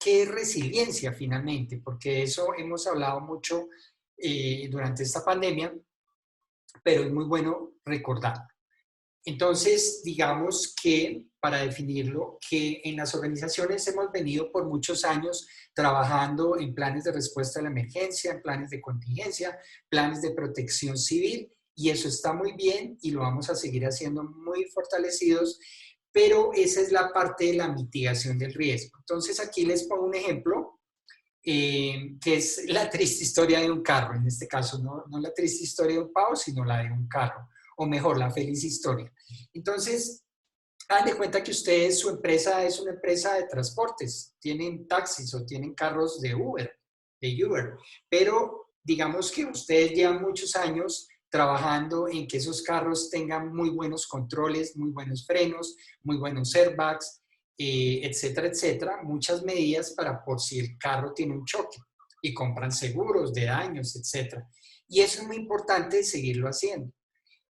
¿qué es resiliencia finalmente? Porque de eso hemos hablado mucho durante esta pandemia, pero es muy bueno recordar. Entonces, digamos que, para definirlo, que en las organizaciones hemos venido por muchos años trabajando en planes de respuesta a la emergencia, en planes de contingencia, planes de protección civil, y eso está muy bien y lo vamos a seguir haciendo muy fortalecidos, pero esa es la parte de la mitigación del riesgo. Entonces, aquí les pongo un ejemplo, que es la triste historia de un carro, en este caso, no la triste historia de un pavo, sino la de un carro, o mejor, la feliz historia. Entonces, hagan de cuenta que ustedes, su empresa es una empresa de transportes, tienen taxis o tienen carros de Uber, pero digamos que ustedes llevan muchos años trabajando en que esos carros tengan muy buenos controles, muy buenos frenos, muy buenos airbags, etcétera, etcétera, muchas medidas para por si el carro tiene un choque y compran seguros de daños, etcétera. Y eso es muy importante seguirlo haciendo.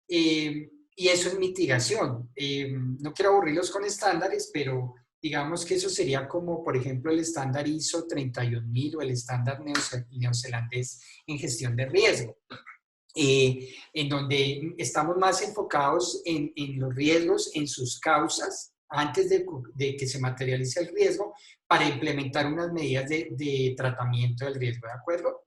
Y eso es mitigación. No quiero aburrirlos con estándares, pero digamos que eso sería como, por ejemplo, el estándar ISO 31000 o el estándar neozelandés en gestión de riesgo, en donde estamos más enfocados en los riesgos, en sus causas, antes de que se materialice el riesgo, para implementar unas medidas de tratamiento del riesgo, ¿de acuerdo?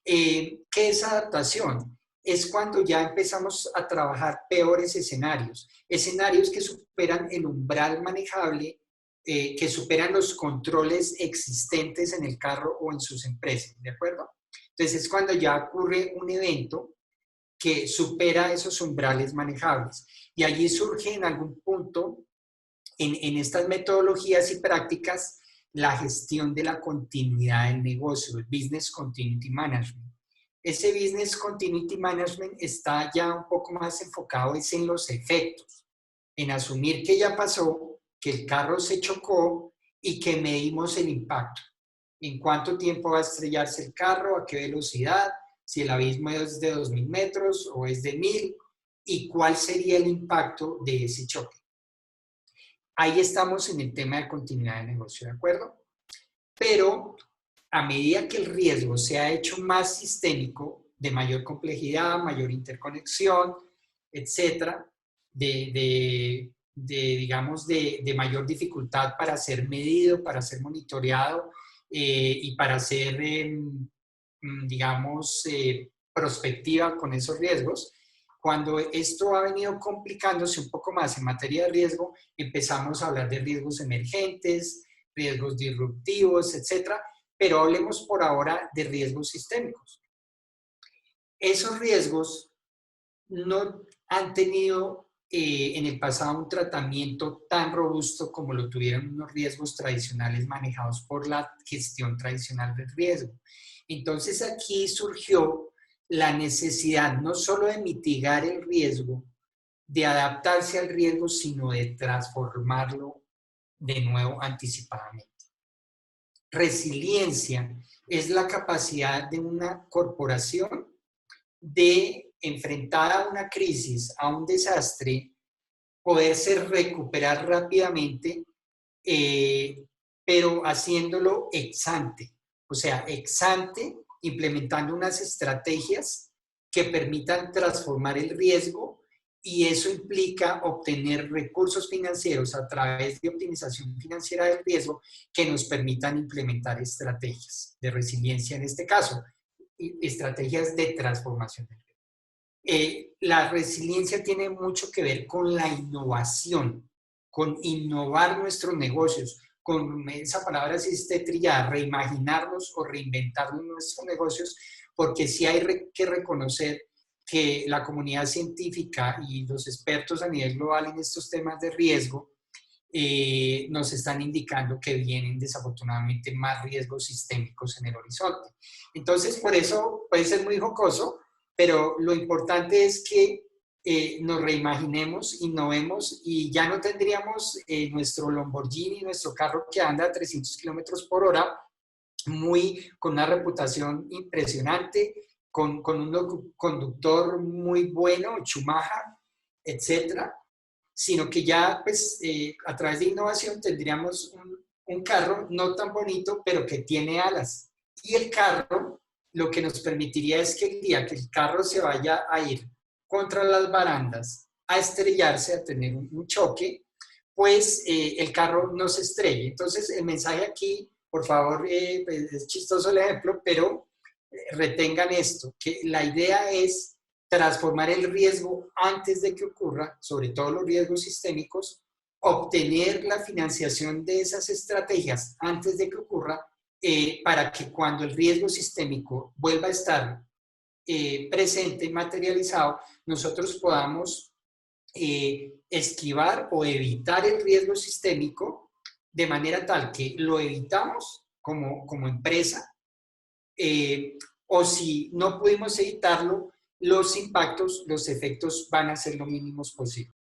¿Qué es adaptación? Es cuando ya empezamos a trabajar peores escenarios, escenarios que superan el umbral manejable, que superan los controles existentes en el carro o en sus empresas, ¿de acuerdo? Entonces es cuando ya ocurre un evento que supera esos umbrales manejables. Y allí surge en algún punto, en estas metodologías y prácticas, la gestión de la continuidad del negocio, el Business Continuity Management. Ese Business Continuity Management está ya un poco más enfocado en los efectos, en asumir que ya pasó, que el carro se chocó y que medimos el impacto. ¿En cuánto tiempo va a estrellarse el carro? ¿A qué velocidad? Si el abismo es de 2000 metros o es de 1000, y cuál sería el impacto de ese choque. Ahí estamos en el tema de continuidad de negocio, ¿de acuerdo? Pero a medida que el riesgo se ha hecho más sistémico, de mayor complejidad, mayor interconexión, etcétera, digamos, de mayor dificultad para ser medido, para ser monitoreado, y para ser, digamos, prospectiva con esos riesgos. Cuando esto ha venido complicándose un poco más en materia de riesgo, empezamos a hablar de riesgos emergentes, riesgos disruptivos, etcétera, pero hablemos por ahora de riesgos sistémicos. Esos riesgos no han tenido en el pasado un tratamiento tan robusto como lo tuvieron unos riesgos tradicionales manejados por la gestión tradicional del riesgo. Entonces aquí surgió la necesidad no solo de mitigar el riesgo, de adaptarse al riesgo, sino de transformarlo de nuevo anticipadamente. Resiliencia es la capacidad de una corporación de enfrentar a una crisis, a un desastre, poderse recuperar rápidamente, pero haciéndolo ex ante. O sea, ex ante, implementando unas estrategias que permitan transformar el riesgo, y eso implica obtener recursos financieros a través de optimización financiera del riesgo que nos permitan implementar estrategias de resiliencia en este caso, estrategias de transformación del riesgo. La resiliencia tiene mucho que ver con la innovación, con innovar nuestros negocios, con esa palabra si esté trillada, reimaginarnos o reinventarnos nuestros negocios, porque sí hay que reconocer que la comunidad científica y los expertos a nivel global en estos temas de riesgo nos están indicando que vienen desafortunadamente más riesgos sistémicos en el horizonte. Entonces, por eso puede ser muy jocoso, pero lo importante es que nos reimaginemos, innovemos, y ya no tendríamos nuestro Lamborghini, nuestro carro que anda a 300 kilómetros por hora, con una reputación impresionante, con un conductor muy bueno, Schumacher, etcétera, sino que ya pues, a través de innovación tendríamos un carro no tan bonito, pero que tiene alas. Y el carro lo que nos permitiría es que el día que el carro se vaya a ir contra las barandas, a estrellarse, a tener un choque, pues el carro no se estrelle. Entonces, el mensaje aquí, por favor, pues, es chistoso el ejemplo, pero retengan esto, que la idea es transformar el riesgo antes de que ocurra, sobre todo los riesgos sistémicos, obtener la financiación de esas estrategias antes de que ocurra, para que cuando el riesgo sistémico vuelva a estar presente y materializado, nosotros podamos esquivar o evitar el riesgo sistémico de manera tal que lo evitamos como empresa, eh, o si no pudimos evitarlo, los impactos, los efectos van a ser lo mínimos posible.